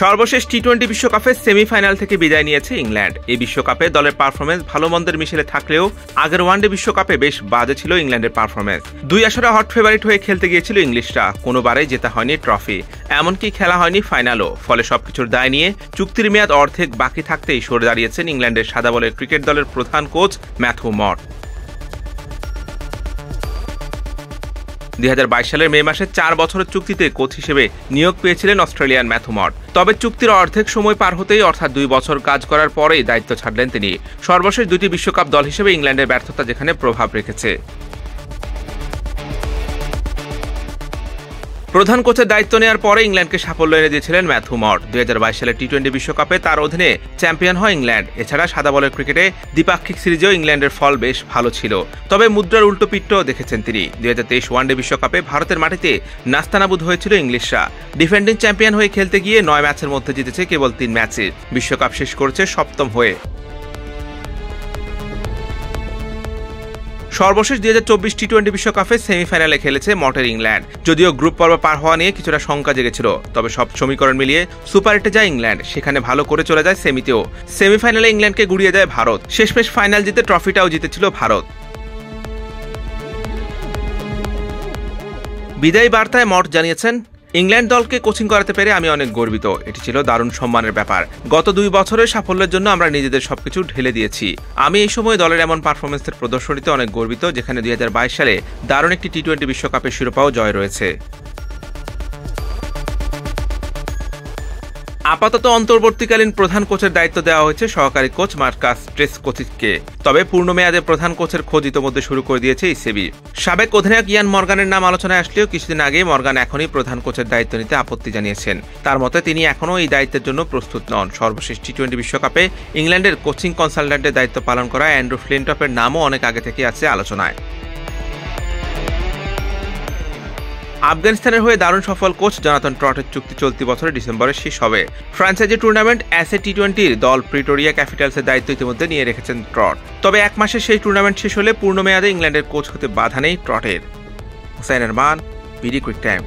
সর্বশেষ টি-20 বিশ্বকাপে সেমিফাইনাল থেকে বিদায় নিয়েছে ইংল্যান্ড। এই বিশ্বকাপে দলের পারফরমেন্স ভালো মন্দের মিশেলে থাকলেও আগের ওয়ানডে বিশ্বকাপে বেশ বাজে ছিল ইংল্যান্ডের পারফরমেন্স। 2 আসরে হট ফেভারিট হয়ে খেলতে গিয়েছিল ইংলিশরা, কোনোবারেই জেতা হয়নি ট্রফি, এমনকি খেলা হয়নি ফাইনালও। ফলে সবকিছুর দায় নিয়ে চুক্তির মেয়াদ অর্ধেক বাকি থাকতেই সরে দাঁড়িয়েছেন ইংল্যান্ডের সাদা বলের ক্রিকেট দলের প্রধান কোচ ম্যাথু মড। 2022 সালের মে মাসে 4 বছরের চুক্তিতে কোচ হিসেবে নিয়োগ পেয়েছিলেন অস্ট্রেলিয়ান ম্যাথু মড। তবে চুক্তির অর্ধেক সময় পার হতেই অর্থাৎ 2 বছর কাজ করার পরেই দায়িত্ব ছাড়লেন তিনি। সর্বশেষ 2টি বিশ্বকাপ দল হিসেবে ইংল্যান্ডের ব্যর্থতা যেখানে প্রভাব রেখেছে। প্রধান কোচের দায়িত্ব নেওয়ার পরে ইংল্যান্ডকে সাফল্য এনে দিয়েছিলেন ম্যাথু মড। 2022 সালের টি-20 বিশ্বকাপে তার অধীনে চ্যাম্পিয়ন হয় ইংল্যান্ড। এছাড়া সাদা বলের ক্রিকেটে দ্বিপাক্ষিক সিরিজেও ইংল্যান্ডের ফল বেশ ভালো ছিল। তবে মুদ্রার উল্টো পিঠটাও দেখেছেন তিনি। 2023 ওয়ানডে বিশ্বকাপে ভারতের মাটিতে নাস্তানাবুদ হয়েছিল ইংলিশরা। ডিফেন্ডিং চ্যাম্পিয়ন হয়ে খেলতে গিয়ে 9 ম্যাচের মধ্যে জিতেছে কেবল 3 ম্যাচে। বিশ্বকাপ শেষ করেছে 7ম হয়ে। সর্বশেষ 2024 টি-20 বিশ্বকাপে সেমিফাইনালে খেলেছে মটের ইংল্যান্ড। যদিও গ্রুপ পর্ব পার হওয়া নিয়ে কিছুটা শঙ্কা জেগেছিল, তবে সব সমীকরণ মিলিয়ে সুপার 8-এ যায় ইংল্যান্ড। সেখানে ভালো করে চলে যায় সেমিতেও। সেমিফাইনালে ইংল্যান্ডকে গুড়িয়ে দেয় ভারত। শেষমেশ ফাইনাল জিতে ট্রফিটাও জিতেছিল ভারত। বিদায়ী বার্তায় মড জানিয়েছেন, ইংল্যান্ড দলকে কোচিং করাতে পেরে আমি অনেক গর্বিত। এটি ছিল দারুণ সম্মানের ব্যাপার। গত 2 বছরের সাফল্যের জন্য আমরা নিজেদের সবকিছু ঢেলে দিয়েছি। আমি এই সময় দলের এমন পারফরমেন্সের প্রদর্শনীতে অনেক গর্বিত, যেখানে 2022 সালে দারুণ একটি টি-20 বিশ্বকাপের শিরোপাও জয় রয়েছে। আপাতত অন্তর্বর্তীকালীন প্রধান কোচের দায়িত্ব দেওয়া হয়েছে সহকারী কোচ মার্কাস ট্রেসকোচিককে। তবে পূর্ণ মেয়াদে প্রধান কোচের খোঁজ ইতোমধ্যে শুরু করে দিয়েছে ইসিবি। সাবেক অধিনায়ক ইয়ান মর্গানের নাম আলোচনায় আসলেও কিছুদিন আগেই মর্গান এখনই প্রধান কোচের দায়িত্ব নিতে আপত্তি জানিয়েছেন। তার মতে তিনি এখনও এই দায়িত্বের জন্য প্রস্তুত নন। সর্বশেষ টি-20 বিশ্বকাপে ইংল্যান্ডের কোচিং কনসালট্যান্টের দায়িত্ব পালন করা অ্যান্ড্রু ফ্লিনটফের নামও অনেক আগে থেকে আছে আলোচনায়। আফগানিস্তানের হয়ে দারুণ সফল কোচ জনাথন ট্রটের চুক্তি চলতি বছরের ডিসেম্বরে শেষ হবে। ফ্রাঞ্চাইজি টুর্নামেন্ট অ্যাসে টি-20 দল প্রিটোরিয়া ক্যাপিটালসের দায়িত্ব ইতিমধ্যে নিয়ে রেখেছেন ট্রট। তবে 1 মাসে সেই টুর্নামেন্ট শেষ হলে পূর্ণ মেয়াদে ইংল্যান্ডের কোচ হতে বাধা নেই ট্রটের। Hussain Arman, BD quick time.